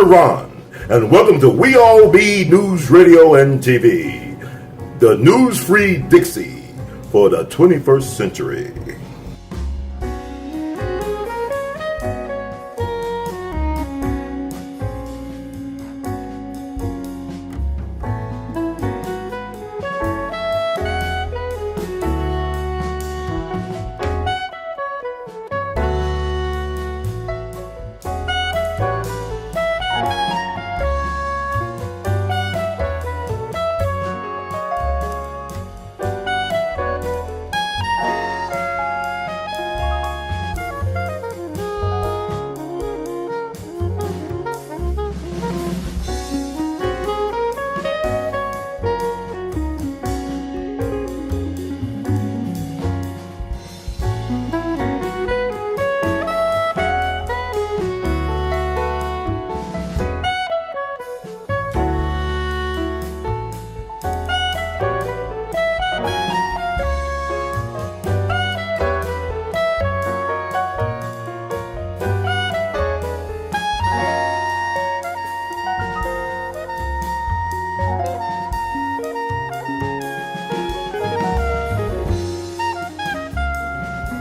Ron, and welcome to We All Be News Radio and TV, the news-free Dixie for the 21st century.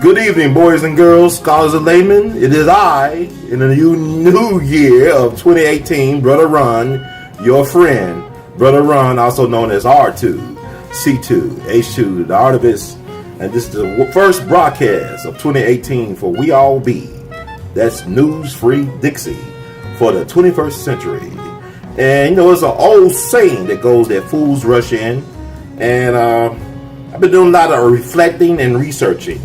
Good evening, boys and girls, scholars and laymen. It is I, in the new year of 2018, Brother Ron, your friend. Brother Ron, also known as R2, C2, H2, the artivist. And this is the first broadcast of 2018 for We All Be. That's news-free Dixie for the 21st century. And, you know, it's an old saying that goes that fools rush in. And I've been doing a lot of reflecting and researching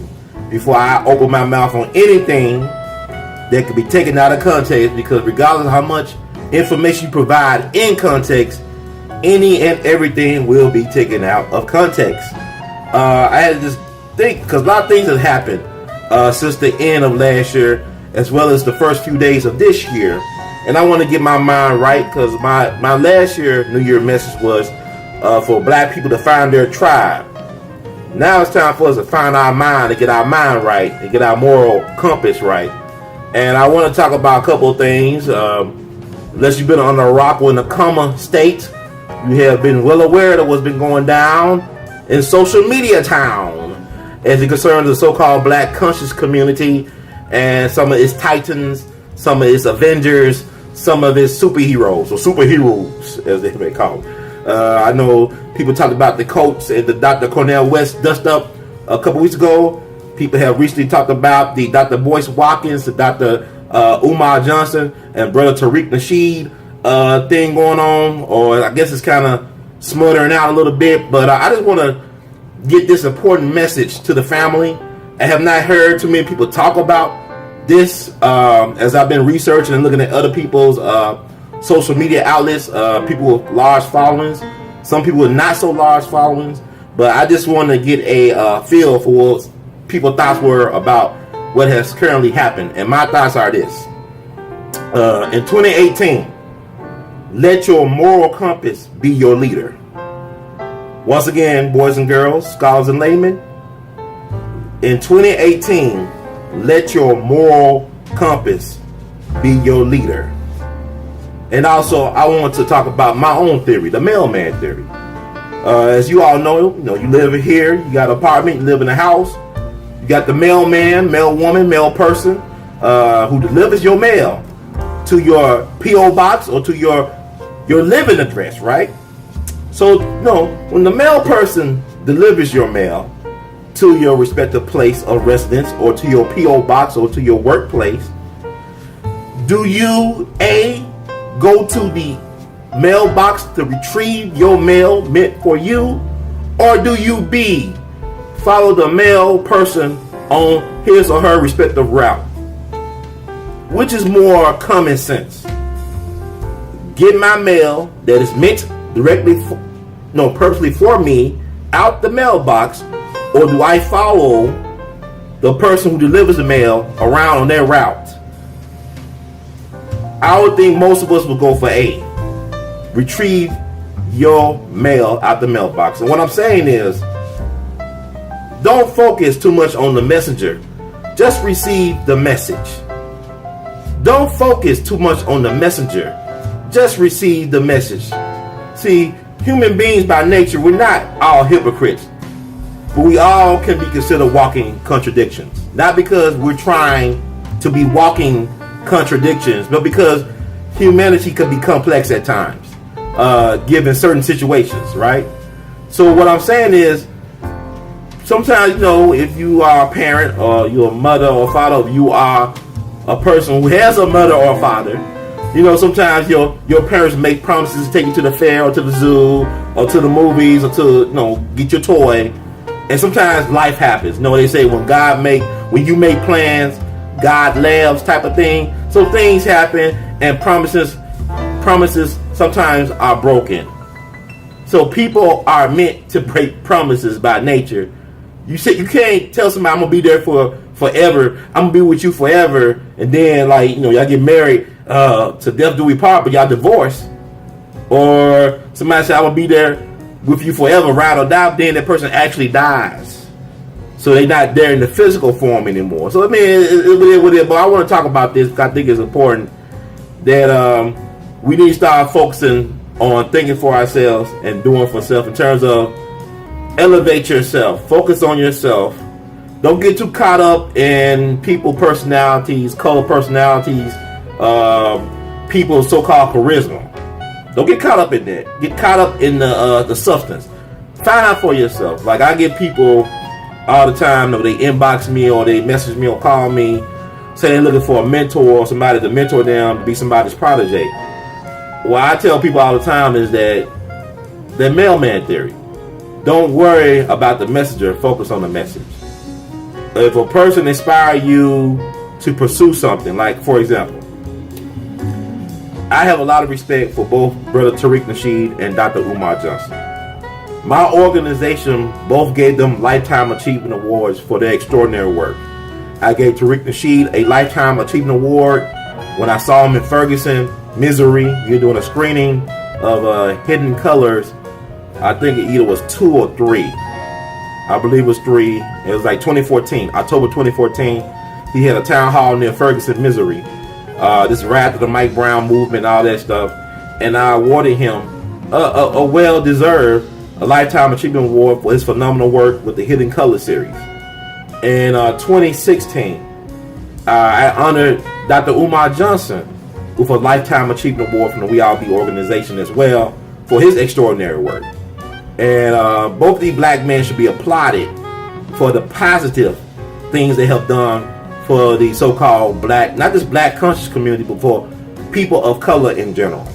before I open my mouth on anything that could be taken out of context, because regardless of how much information you provide in context, any and everything will be taken out of context. I had to just think, because a lot of things have happened since the end of last year, as well as the first few days of this year, and I want to get my mind right, because my last year New Year message was for black people to find their tribe. Now it's time for us to find our mind, to get our mind right, and get our moral compass right. And I want to talk about a couple of things. Unless you've been on the rock or in the coma state, you have been well aware of what's been going down in social media town as it concerns the so-called black conscious community and some of its titans, some of its avengers, some of its superheroes, or superheroes as they may call them. I know people talked about the Colts and the Dr. Cornel West dust up a couple weeks ago. People have recently talked about the Dr. Boyce Watkins, the Dr. Umar Johnson, and brother Tariq NasHEed thing going on, or I guess it's kind of smothering out a little bit. But I just want to get this important message to the family. I have not heard too many people talk about this as I've been researching and looking at other people's social media outlets, people with large followings, some people with not so large followings. But I just want to get a feel for what people's thoughts were about what has currently happened. And my thoughts are this. In 2018, let your moral compass be your leader. Once again, boys and girls, scholars and laymen, in 2018, let your moral compass be your leader. And also, I want to talk about my own theory, the mailman theory. As you all know, you live here, you got an apartment, you live in a house. You got the mailman, mail woman, mail person who delivers your mail to your P.O. box or to your living address, right? So, when the mail person delivers your mail to your respective place of residence or to your P.O. box or to your workplace, do you, A, go to the mailbox to retrieve your mail meant for you, or do you, B, follow the mail person on his or her respective route? Which is more common sense? Get my mail that is meant purposely for me out the mailbox, or do I follow the person who delivers the mail around on their route? I would think most of us would go for A. Retrieve your mail out the mailbox. And what I'm saying is, don't focus too much on the messenger. Just receive the message. Don't focus too much on the messenger. just receive the message. See, human beings by nature, we're not all hypocrites, but we all can be considered walking contradictions. Not because we're trying to be walking contradictions, but because humanity can be complex at times, given certain situations, right? So what I'm saying is, sometimes, if you are a parent or you're a mother or father, if you are a person who has a mother or a father, sometimes your parents make promises to take you to the fair or to the zoo or to the movies or to, get your toy. And sometimes life happens. They say when you make plans, God laughs type of thing. So things happen and promises sometimes are broken. So people are meant to break promises by nature. You can't tell somebody I'm gonna be there for forever. I'm gonna be with you forever, and then y'all get married to death do we part, but y'all divorce. Or somebody say I'm gonna be there with you forever, ride or die. Then that person actually dies, so they're not there in the physical form anymore. So but I want to talk about this because I think it's important that we need to start focusing on thinking for ourselves and doing for self in terms of elevate yourself, focus on yourself. Don't get too caught up in people personalities, color personalities, people's so-called charisma. Don't get caught up in that. Get caught up in the substance. Find out for yourself. Like I get people all the time, they inbox me or they message me or call me, say they're looking for a mentor or somebody to mentor them to be somebody's protege. What I tell people all the time is that the mailman theory. Don't worry about the messenger, focus on the message. If a person inspires you to pursue something, like for example, I have a lot of respect for both Brother Tariq NasHEed and Dr. Umar Johnson. My organization both gave them Lifetime Achievement Awards for their extraordinary work. I gave Tariq NasHEed a Lifetime Achievement Award when I saw him in Ferguson, Missouri. You're doing a screening of Hidden Colors. I think it either was 2 or 3. I believe it was 3. It was like 2014, October 2014. He had a town hall near Ferguson, Missouri. This Wrath of the Mike Brown movement, all that stuff. And I awarded him a well-deserved Lifetime Achievement Award for his phenomenal work with the Hidden Colors series. In 2016, I honored Dr. Umar Johnson with a Lifetime Achievement Award from the We All Be organization as well for his extraordinary work. And both of these black men should be applauded for the positive things they have done for the so-called black, not just black conscious community, but for people of color in general.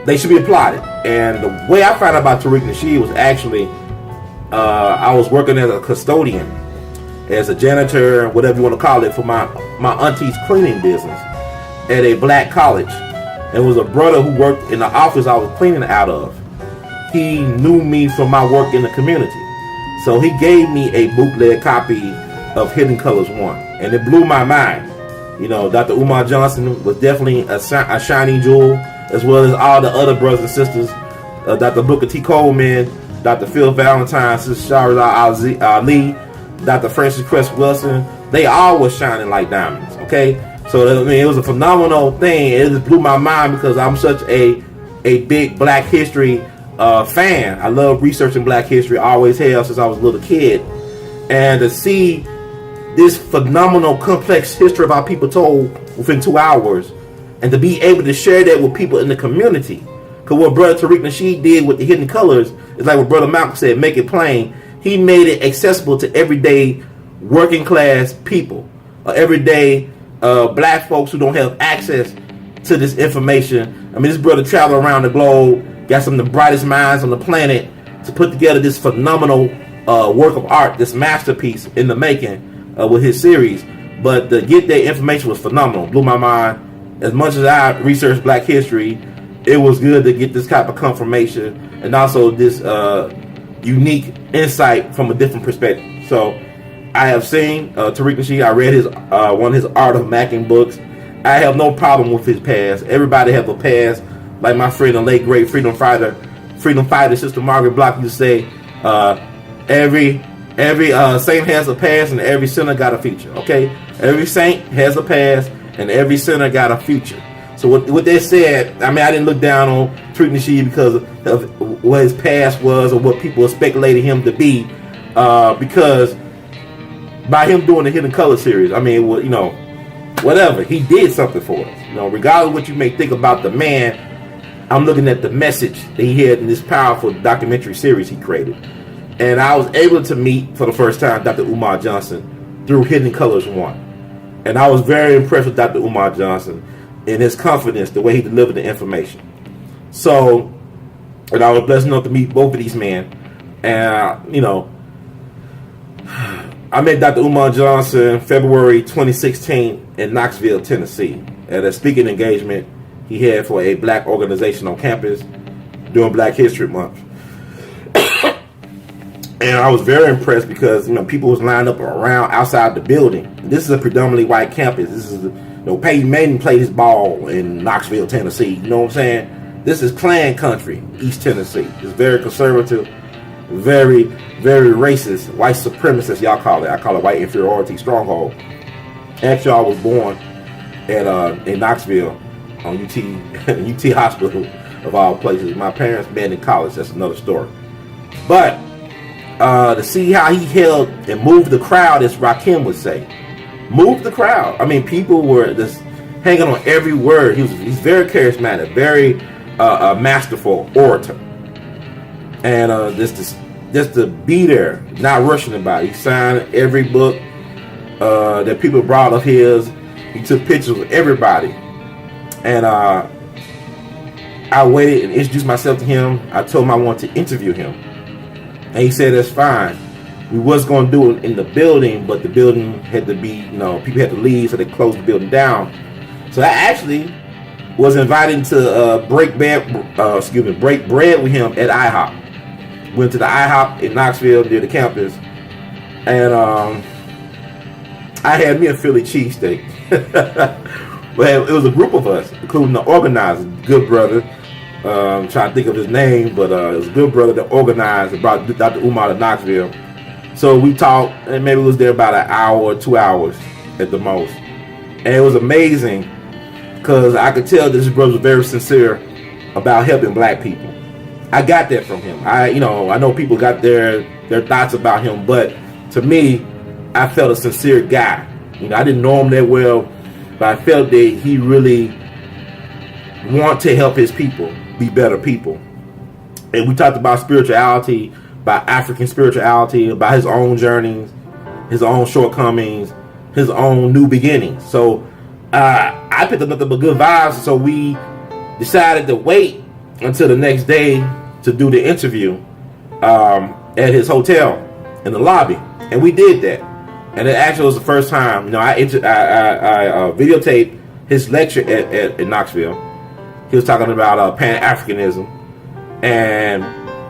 They should be applauded. And the way I found out about Tariq NasHEed was actually, I was working as a custodian, as a janitor, whatever you want to call it, for my auntie's cleaning business at a black college. It was a brother who worked in the office I was cleaning out of. He knew me from my work in the community. So he gave me a bootleg copy of Hidden Colors 1. And it blew my mind. Dr. Umar Johnson was definitely a shining jewel, as well as all the other brothers and sisters. Dr. Booker T. Coleman, Dr. Phil Valentine, Sister Shara Ali, Dr. Francis Cress Wilson. They all were shining like diamonds, okay? So, it was a phenomenal thing. It just blew my mind because I'm such a big black history fan. I love researching black history, always have since I was a little kid. And to see this phenomenal, complex history of our people told within 2 hours, and to be able to share that with people in the community. Because what Brother Tariq NasHEed did with the Hidden Colors is like what Brother Malcolm said, make it plain. He made it accessible to everyday working class people, everyday black folks who don't have access to this information. This brother traveled around the globe, got some of the brightest minds on the planet to put together this phenomenal work of art, this masterpiece in the making with his series. But to get that information was phenomenal, blew my mind. As much as I researched black history, it was good to get this type of confirmation and also this unique insight from a different perspective. So I have seen Tariq NasHEed. I read his one of his Art of Macking books. I have no problem with his past. Everybody have a past. Like my friend, the late great freedom fighter Sister Margaret Block used to say, every saint has a past and every sinner got a future. Okay, every saint has a past and every sinner got a future. So what they said, I mean, I didn't look down on Tariq NasHEed because of what his past was or what people speculated him to be, because by him doing the Hidden Color series, I mean, you know, whatever, he did something for us. You know, regardless of what you may think about the man, I'm looking at the message that he had in this powerful documentary series he created. And I was able to meet for the first time Dr. Umar Johnson through Hidden Colors 1. And I was very impressed with Dr. Umar Johnson and his confidence, the way he delivered the information. So, and I was blessed enough to meet both of these men. And, you know, I met Dr. Umar Johnson February 2016 in Knoxville, Tennessee, at a speaking engagement he had for a black organization on campus during Black History Month. And I was very impressed because, you know, people was lined up around outside the building. This is a predominantly white campus. This is, you know, Peyton Manning played his ball in Knoxville, Tennessee. You know what I'm saying? This is Klan country, East Tennessee. It's very conservative, very, very racist, white supremacist, y'all call it. I call it white inferiority stronghold. Actually, I was born at in Knoxville on UT Hospital, of all places. My parents been in college. That's another story. But to see how he held and moved the crowd, as Rakim would say, moved the crowd. I mean, people were just hanging on every word. He's very charismatic, very masterful orator, and just to be there, not rushing about. He signed every book that people brought of his. He took pictures of everybody. And I waited and introduced myself to him. I told him I wanted to interview him. And he said, that's fine. We was going to do it in the building, but the building had to be, you know, people had to leave, so they closed the building down. So I actually was invited to break bread with him at IHOP. Went to the IHOP in Knoxville near the campus. And I had me a Philly cheesesteak. Well, it was a group of us, including the organizer, good brother. I'm trying to think of his name, but it was a good brother that organized and brought Dr. Umar to Knoxville. So we talked, and maybe it was there about an hour or 2 hours at the most. And it was amazing because I could tell this brother was very sincere about helping black people. I got that from him. I know people got their thoughts about him, but to me, I felt a sincere guy. You know, I didn't know him that well, but I felt that he really wanted to help his people be better people. And we talked about spirituality, about African spirituality, about his own journeys, his own shortcomings, his own new beginnings. So I picked up nothing but good vibes. So we decided to wait until the next day to do the interview at his hotel in the lobby, and we did that. And it actually was the first time, you know, I videotaped his lecture at Knoxville. He was talking about Pan-Africanism, and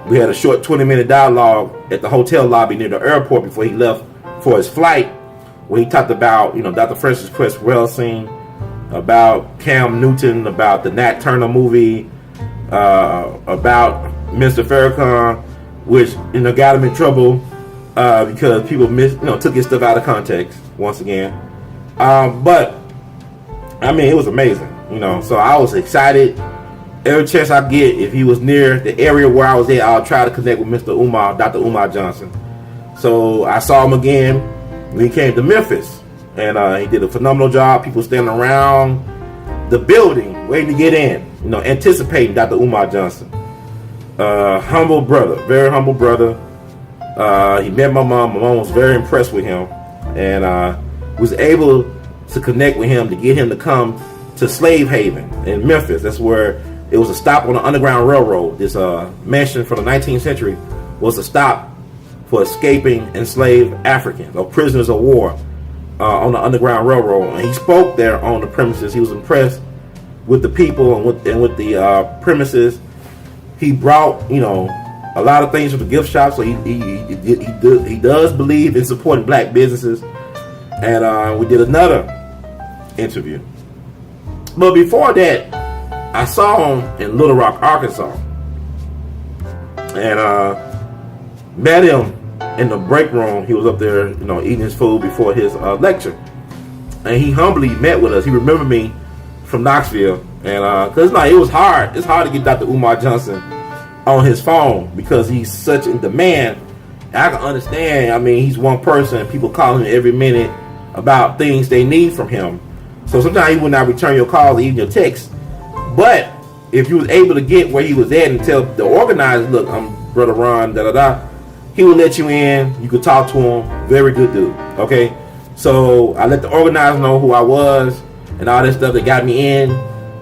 we had a short 20-minute dialogue at the hotel lobby near the airport before he left for his flight, where he talked about, you know, Dr. Francis Cress Welsing, about Cam Newton, about the Nat Turner movie, about Mr. Farrakhan, which, you know, got him in trouble because people took his stuff out of context once again. But I mean, it was amazing, you know. So I was excited. Every chance I get, if he was near the area where I was at, I'll try to connect with Mr. Umar, Dr. Umar Johnson. So I saw him again when he came to Memphis, and he did a phenomenal job. People standing around the building waiting to get in, you know, anticipating Dr. Umar Johnson. Humble brother, very humble brother. He met my mom. My mom was very impressed with him, and was able to connect with him to get him to come to Slave Haven in Memphis. That's where it was a stop on the Underground Railroad. This mansion from the 19th century was a stop for escaping enslaved Africans or prisoners of war on the Underground Railroad. And he spoke there on the premises. He was impressed with the people and with the premises. He brought, you know, a lot of things from the gift shop. So he does believe in supporting black businesses. And we did another interview. But before that, I saw him in Little Rock, Arkansas, and met him in the break room. He was up there, you know, eating his food before his lecture, and he humbly met with us. He remembered me from Knoxville, And cause it was hard. It's hard to get Dr. Umar Johnson on his phone because he's such in demand. I can understand. I mean, he's one person. People call him every minute about things they need from him. So sometimes he would not return your calls or even your texts. But if you was able to get where he was at and tell the organizers, look, I'm Brother Ron, da da da, he would let you in. You could talk to him. Very good dude. Okay. So I let the organizers know who I was and all that stuff that got me in.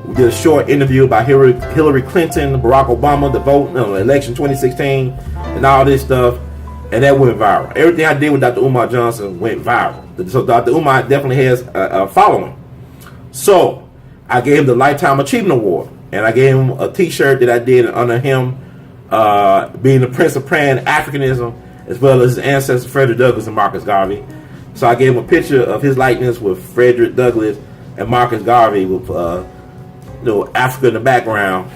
We did a short interview about Hillary Clinton, Barack Obama, the vote, election 2016, and all this stuff. And that went viral. Everything I did with Dr. Umar Johnson went viral. So Dr. Umar definitely has a following. So I gave him the Lifetime Achievement Award. And I gave him a t-shirt that I did under him being the Prince of Pan-Africanism, as well as his ancestors Frederick Douglass and Marcus Garvey. So I gave him a picture of his likeness with Frederick Douglass and Marcus Garvey with Africa in the background.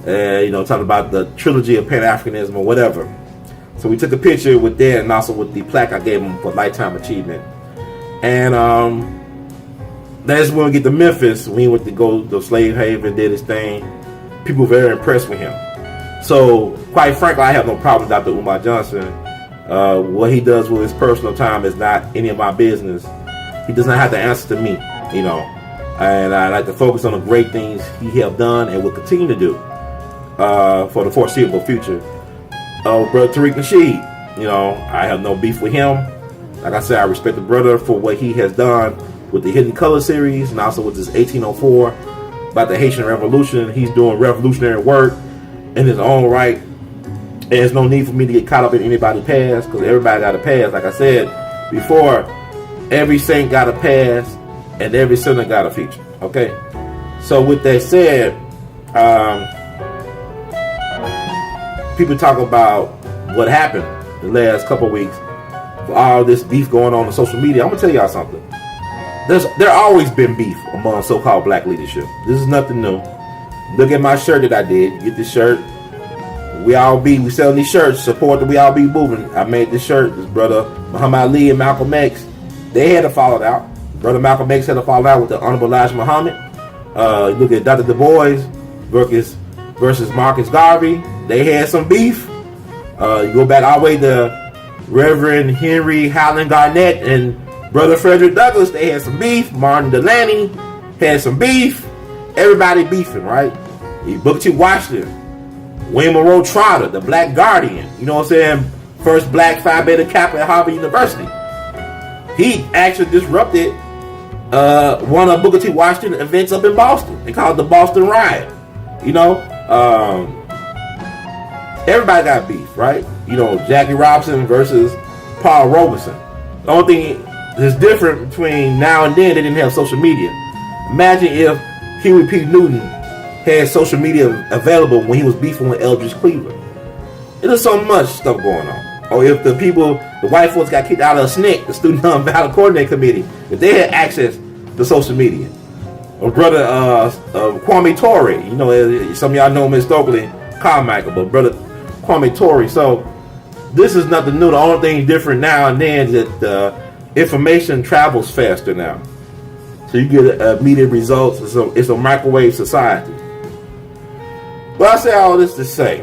Talking about the trilogy of Pan-Africanism or whatever. So we took a picture with that and also with the plaque I gave him for Lifetime Achievement. And that's when we get to Memphis. We went to go to Slave Haven, did his thing. People were very impressed with him. So, quite frankly, I have no problem with Dr. Umar Johnson. What he does with his personal time is not any of my business. He does not have to answer to me, And I like to focus on the great things he have done and will continue to do for the foreseeable future. Brother Tariq NasHEed, I have no beef with him. Like I said, I respect the brother for what he has done with the Hidden Color series and also with this 1804 about the Haitian Revolution. He's doing revolutionary work in his own right. And there's no need for me to get caught up in anybody's past because everybody got a past. Like I said before, every saint got a past and every sinner got a future. Okay? So with that said, people talk about what happened the last couple of weeks for all this beef going on social media. I'm going to tell y'all something. There always been beef among so-called black leadership. This is nothing new. Look at my shirt that I did. Get this shirt. We selling these shirts. Support the We All Be Moving. I made this shirt. This brother Muhammad Ali and Malcolm X, they had to fall out. Brother Malcolm X had to fall out with the Honorable Elijah Muhammad. Look at Dr. Du Bois versus Marcus Garvey. They had some beef. You go back all the way to Reverend Henry Howland Garnett and Brother Frederick Douglass. They had some beef. Martin Delany had some beef. Everybody beefing, right? Booker T. Washington, William Monroe Trotter, the Black Guardian. You know what I'm saying? First black Phi Beta Kappa at Harvard University. He actually disrupted one of Booker T. Washington events up in Boston. They called it the Boston Riot. Everybody got beef, right? Jackie Robinson versus Paul Robeson. The only thing that's different between now and then, they didn't have social media. Imagine if Huey P. Newton had social media available when he was beefing with Eldridge Cleveland. There's so much stuff going on. Or if the white folks got kicked out of SNCC, the Student Nonviolent Coordinating Committee, if they had access to social media. Or brother Kwame Ture, some of y'all know him historically, Carmichael, but brother Kwame Ture. So this is nothing new. The only thing different now and then is that information travels faster now. So you get immediate results. It's a microwave society. But I say all this to say,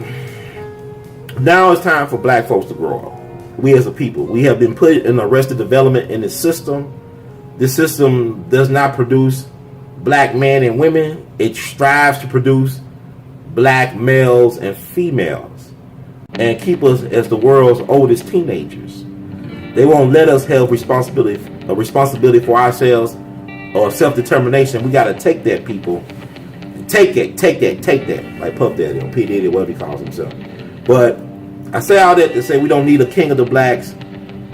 now it's time for black folks to grow up. We as a people, we have been put in arrested development in this system. This system does not produce black men and women. It strives to produce black males and females and keep us as the world's oldest teenagers. They won't let us have responsibility for ourselves or self-determination. We got to take that, people. Take that. Like Puff Daddy or P. Diddy, whatever he calls himself. But I say all that to say we don't need a king of the blacks.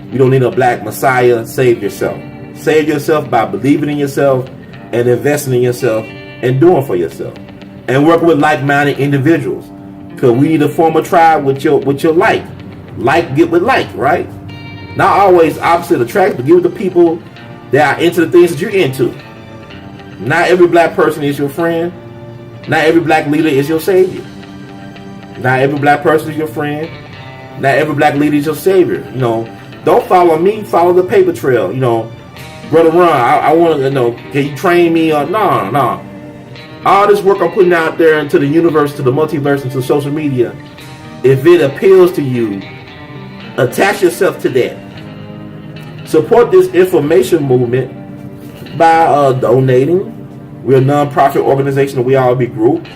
We don't need a black messiah. Save yourself. Save yourself by believing in yourself and investing in yourself and doing for yourself. And working with like-minded individuals. Because we need to form a tribe with your like. Like get with like, right? Not always opposite attract, but get with the people that are into the things that you're into. Not every black person is your friend. Not every black leader is your savior. Not every black person is your friend. Not every black leader is your savior. Don't follow me, follow the paper trail. Brother Ron, I want to know, can you train me or no. All this work I'm putting out there into the universe, to the multiverse, into social media, if it appeals to you, attach yourself to that. Support this information movement by donating. We're a non-profit organization, the We All Be Group.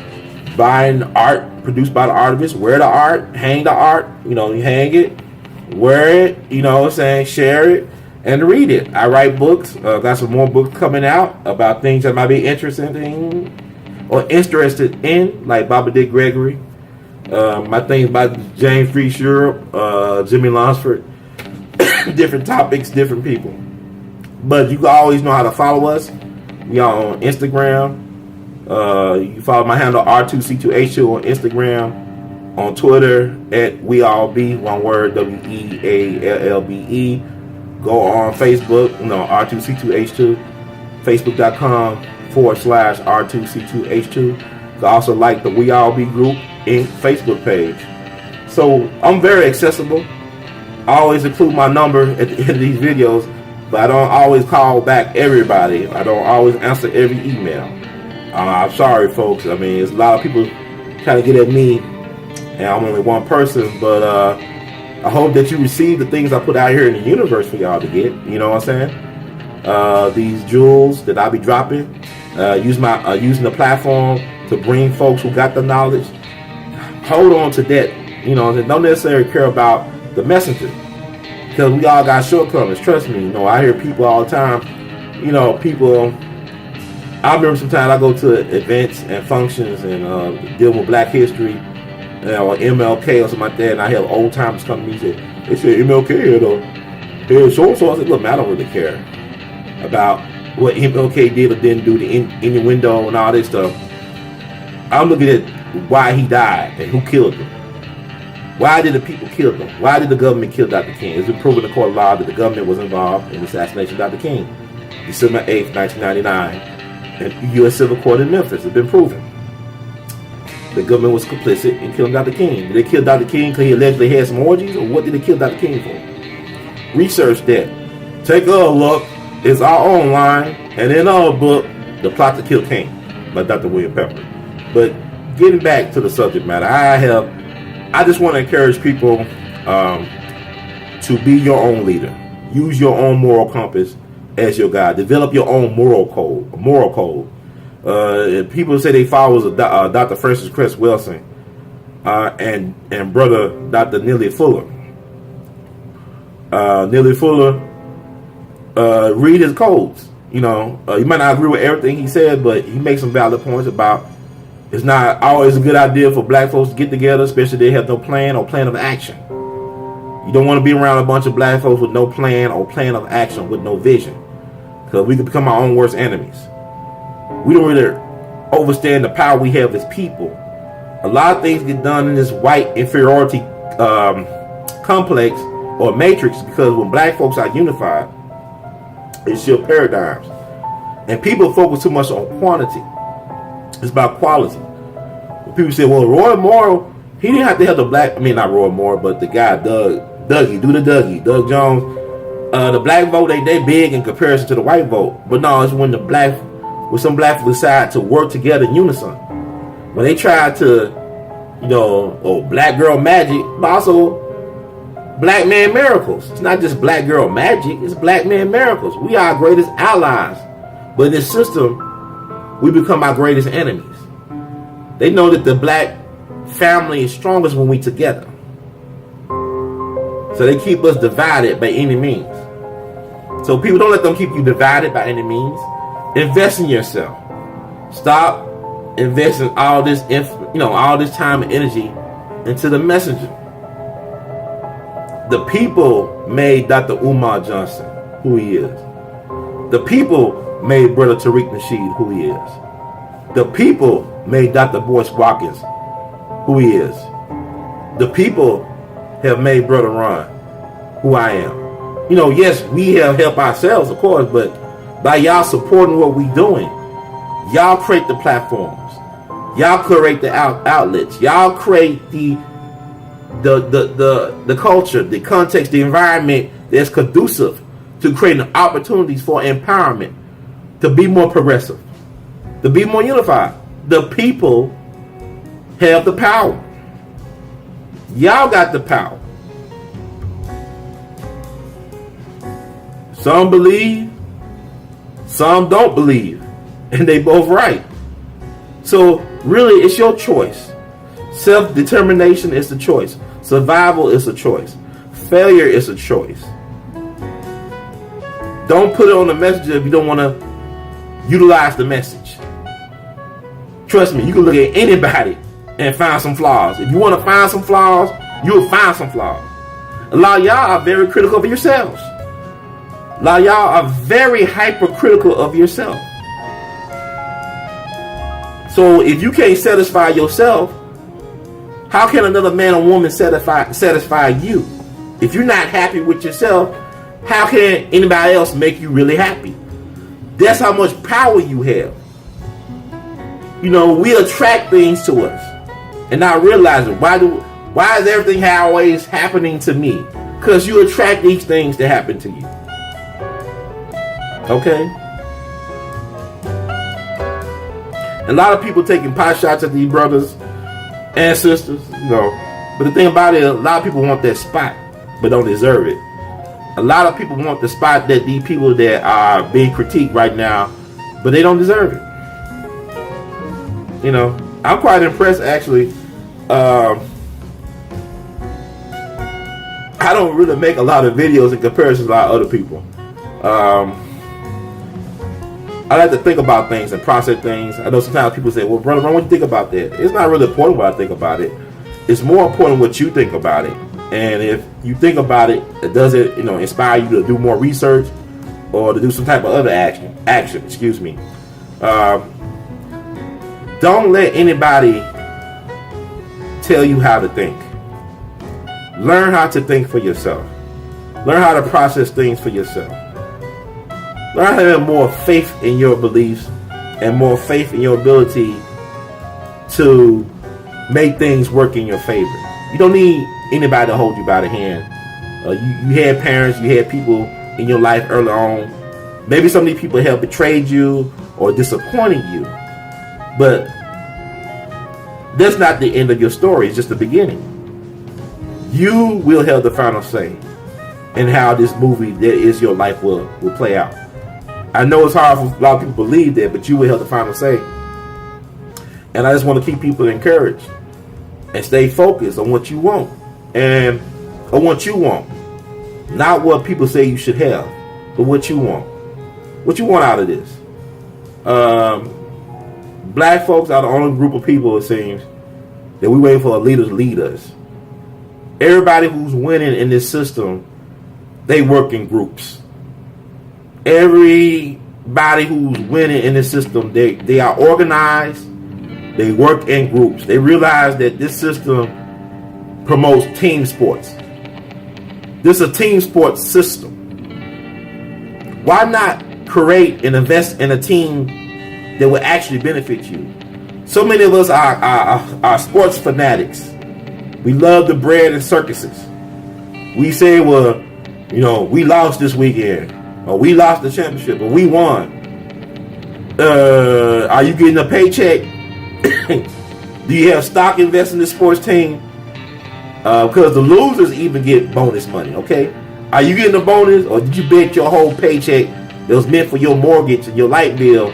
Buying art produced by the artivist. Wear the art, hang the art. You hang it, wear it. What I'm saying, share it, and read it. I write books. Got some more books coming out about things that might be interested in, like Baba Dick Gregory. My things by James Freed Europe, Jimmy Lunsford. Different topics, different people. But you can always know how to follow us. We are on Instagram. You can follow my handle R2C2H2 on Instagram, on Twitter at WeAllBe, one word, WEALLBE. Go on Facebook, R2C2H2, Facebook.com/R2C2H2. You can also like the We All Be Group Inc. Facebook page. So I'm very accessible. I always include my number at the end of these videos, but I don't always call back everybody. I don't always answer every email. I'm sorry, folks. I mean, there's a lot of people trying to get at me, and I'm only one person. But I hope that you receive the things I put out here in the universe for y'all to get. You know what I'm saying? These jewels that I'll be dropping, using the platform to bring folks who got the knowledge. Hold on to that. Don't necessarily care about the messenger, because we all got shortcomings. Trust me. I hear people all the time. People. I remember sometimes I go to events and functions and deal with Black history, or MLK or something like that, and I have old timers come to me and say, they say MLK had so-and-so. I said, look, man, I don't really care about what MLK did or didn't do, the innuendo and all this stuff. I'm looking at why he died and who killed him. Why did the people kill him? Why did the government kill Dr. King? It's been proven in court of law that the government was involved in the assassination of Dr. King, December 8th, 1999. And U.S. Civil Court in Memphis. It's been proven. The government was complicit in killing Dr. King. Did they kill Dr. King because he allegedly had some orgies, or what did they kill Dr. King for? Research that. Take a look. It's our own line, and in our book, The Plot to Kill King by Dr. William Pepper. But getting back to the subject matter, I just want to encourage people to be your own leader. Use your own moral compass as your guide. Develop your own moral code. People say they follow Dr. Francis Cress Wilson and brother Dr. Neely Fuller. Read his codes. You might not agree with everything he said, but he makes some valid points about it's not always a good idea for black folks to get together, especially if they have no plan or plan of action. You don't want to be around a bunch of black folks with no plan or plan of action, with no vision, because we can become our own worst enemies. We don't really understand the power we have as people. A lot of things get done in this white inferiority complex or matrix, because when black folks are unified, it shift paradigms. And people focus too much on quantity. It's about quality. When people say, well, Roy Moore, he didn't have to help the black, not Roy Moore, but the guy, Doug Jones. The black vote, they big in comparison to the white vote. But no, it's when some black people decide to work together in unison. When they try to, black girl magic, but also black man miracles. It's not just black girl magic, it's black man miracles. We are our greatest allies. But in this system, we become our greatest enemies. They know that the black family is strongest when we together. So they keep us divided by any means. So people, don't let them keep you divided by any means. Invest in yourself. Stop investing all this time and energy into the messenger. The people made Dr. Umar Johnson who he is. The people made Brother Tariq NasHEed who he is. The people made Dr. Boyce Watkins who he is. The people have made Brother Ron who I am. Yes, we have helped ourselves, of course, but by y'all supporting what we doing, y'all create the platforms, y'all create the outlets, y'all create the culture, the context, the environment that's conducive to creating opportunities for empowerment, to be more progressive, to be more unified. The people have the power. Y'all got the power. Some believe, some don't believe, and they both right. So really, it's your choice. Self-determination is the choice. Survival is a choice. Failure is a choice. Don't put it on the message if you don't want to utilize the message. Trust me, you can look at anybody and find some flaws. If you want to find some flaws, you'll find some flaws. A lot of y'all are very critical of yourselves. A lot of y'all are very hypercritical of yourself. So if you can't satisfy yourself, how can another man or woman satisfy you? If you're not happy with yourself, how can anybody else make you really happy? That's how much power you have. You know, we attract things to us and not realizing why is everything always happening to me? Because you attract these things to happen to you. Okay? A lot of people taking pot shots at these brothers and sisters, you know. But the thing about it, a lot of people want that spot, but don't deserve it. A lot of people want the spot that these people that are being critiqued right now, but they don't deserve it. You know, I'm quite impressed actually. I don't really make a lot of videos in comparison to a lot of other people. I like to think about things and process things. I know sometimes people say, well, brother, what do you think about that? It's not really important what I think about it. It's more important what you think about it. And if you think about it, does it, you know, inspire you to do more research or to do some type of other action, excuse me. Don't let anybody tell you how to think. Learn how to think for yourself. Learn how to process things for yourself. Learn how to have more faith in your beliefs and more faith in your ability to make things work in your favor. You don't need anybody to hold you by the hand. You had parents, you had people in your life early on. Maybe some of these people have betrayed you or disappointed you. But that's not the end of your story. It's just the beginning. You will have the final say in how this movie that is your life will play out. I know it's hard for a lot of people to believe that, but you will have the final say. And I just want to keep people encouraged and stay focused on what you want. And on what you want. Not what people say you should have, but what you want. What you want out of this. Black folks are the only group of people, it seems, that we wait for a leader to lead us. Everybody who's winning in this system, they work in groups. Everybody who's winning in this system, they are organized. They work in groups. They realize that this system promotes team sports. This is a team sports system. Why not create and invest in a team that will actually benefit you? So many of us are sports fanatics. We love the bread and circuses. We say, well, you know, we lost this weekend, or we lost the championship, but we won. Are you getting a paycheck? Do you have stock invested in this sports team? Because the losers even get bonus money, okay? Are you getting a bonus, or did you bet your whole paycheck that was meant for your mortgage and your light bill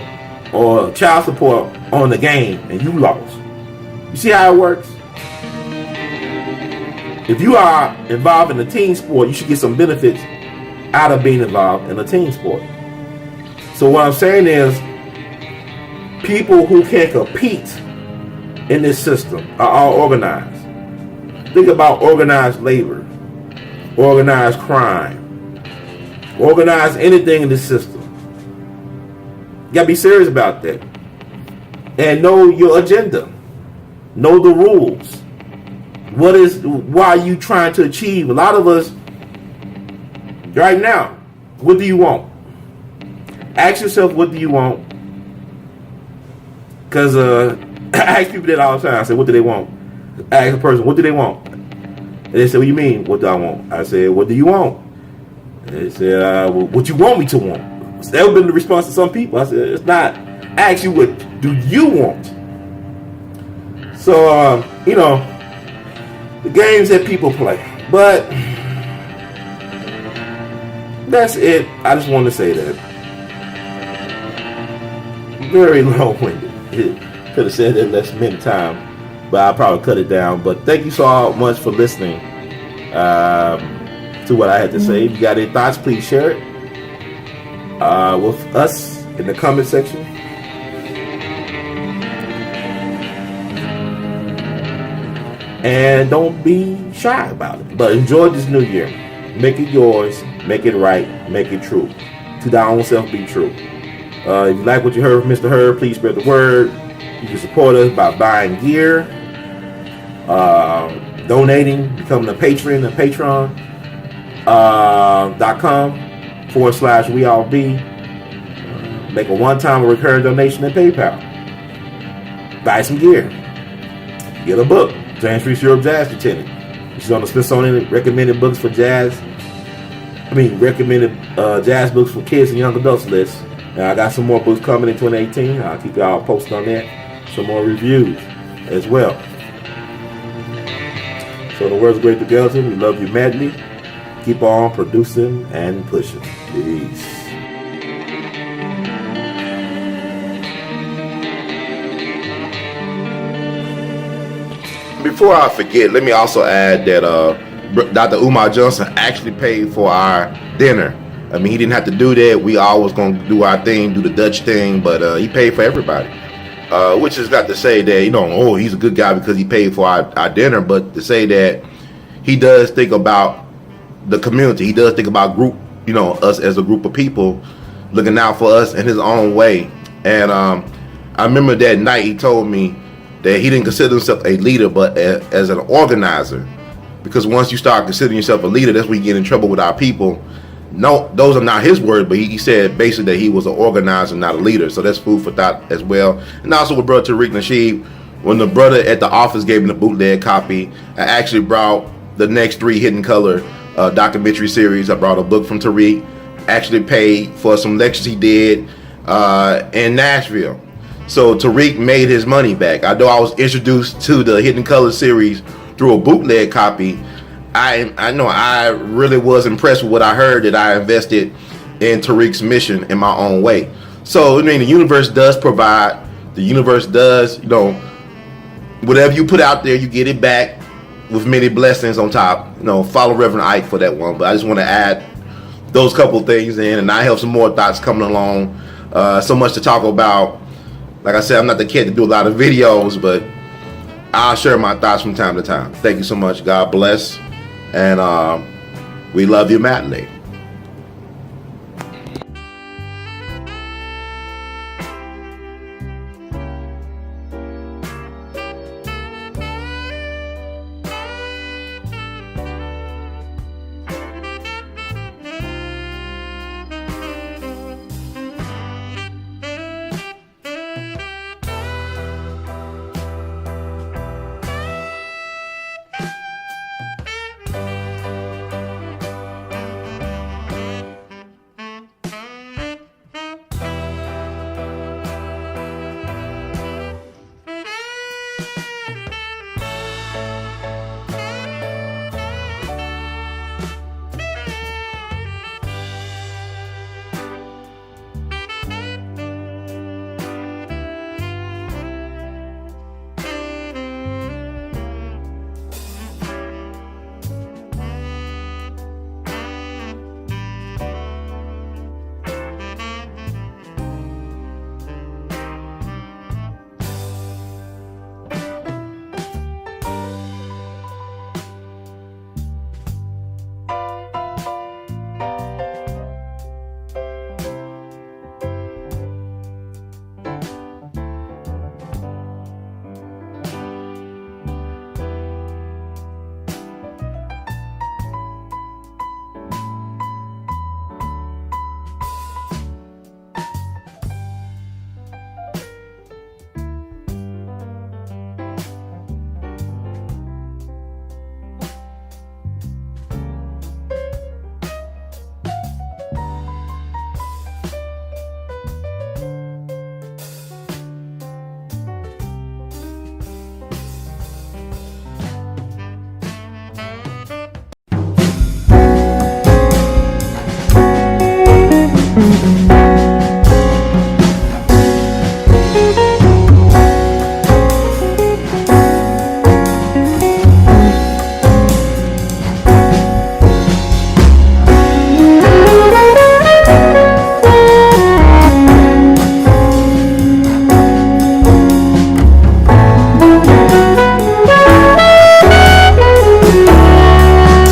or child support on the game and you lost? You see how it works? If you are involved in a team sport, you should get some benefits out of being involved in a team sport. So what I'm saying is, people who can compete in this system are all organized. Think about organized labor, organized crime, organized anything in this system. You gotta be serious about that. And know your agenda. Know the rules. Why are you trying to achieve? A lot of us, right now, what do you want? Ask yourself, what do you want? Because I ask people that all the time. I say, what do they want? I ask a person, what do they want? And they say, what do you mean, what do I want? I said, what do you want? And they said, well, what you want me to want? So that would have been the response to some people. I said, it's not, I ask you, what do you want? So, you know, the games that people play. But that's it. I just wanted to say that. Very long-winded. Could have said that less minute time, but I'll probably cut it down. But thank you so much for listening to what I had to say. If you got any thoughts, please share it with us in the comment section. And don't be shy about it. But enjoy this new year. Make it yours. Make it right. Make it true. To thy own self be true. If you like what you heard from Mr. Herb, please spread the word. You can support us by buying gear, donating, becoming a patron at patreon.com/weallbe. Make a one-time or recurring donation at PayPal. Buy some gear. Get a book. James Reese Europe Jazz Lieutenant. Which is on the Smithsonian recommended books for jazz. Recommended jazz books for kids and young adults list. Now I got some more books coming in 2018. I'll keep y'all posted on that. Some more reviews as well. So the world's great together. We love you madly. Keep on producing and pushing. Peace. Before I forget, let me also add that Dr. Umar Johnson actually paid for our dinner. I mean, he didn't have to do that. We always gonna do our thing, do the Dutch thing, but he paid for everybody. Which is not to say that, you know, oh, he's a good guy because he paid for our dinner, but to say that he does think about the community. He does think about group, you know, us as a group of people, looking out for us in his own way. And I remember that night he told me that he didn't consider himself a leader, but as an organizer. Because once you start considering yourself a leader, that's when you get in trouble with our people. No, those are not his words, but he said basically that he was an organizer, not a leader. So that's food for thought as well. And also with brother Tariq NasHEed, when the brother at the office gave him the bootleg copy, I actually brought the next 3 Hidden Color documentary series. I brought a book from Tariq, actually paid for some lectures he did in Nashville. So Tariq made his money back. Although I was introduced to the Hidden Color series through a bootleg copy, I know I really was impressed with what I heard, that I invested in Tariq's mission in my own way. So I mean, the universe does provide. The universe does, you know, whatever you put out there, you get it back with many blessings on top. You know, follow Reverend Ike for that one. But I just want to add those couple things in, and I have some more thoughts coming along. So much to talk about. Like I said, I'm not the kid to do a lot of videos, but I'll share my thoughts from time to time. Thank you so much. God bless. And we love you madly.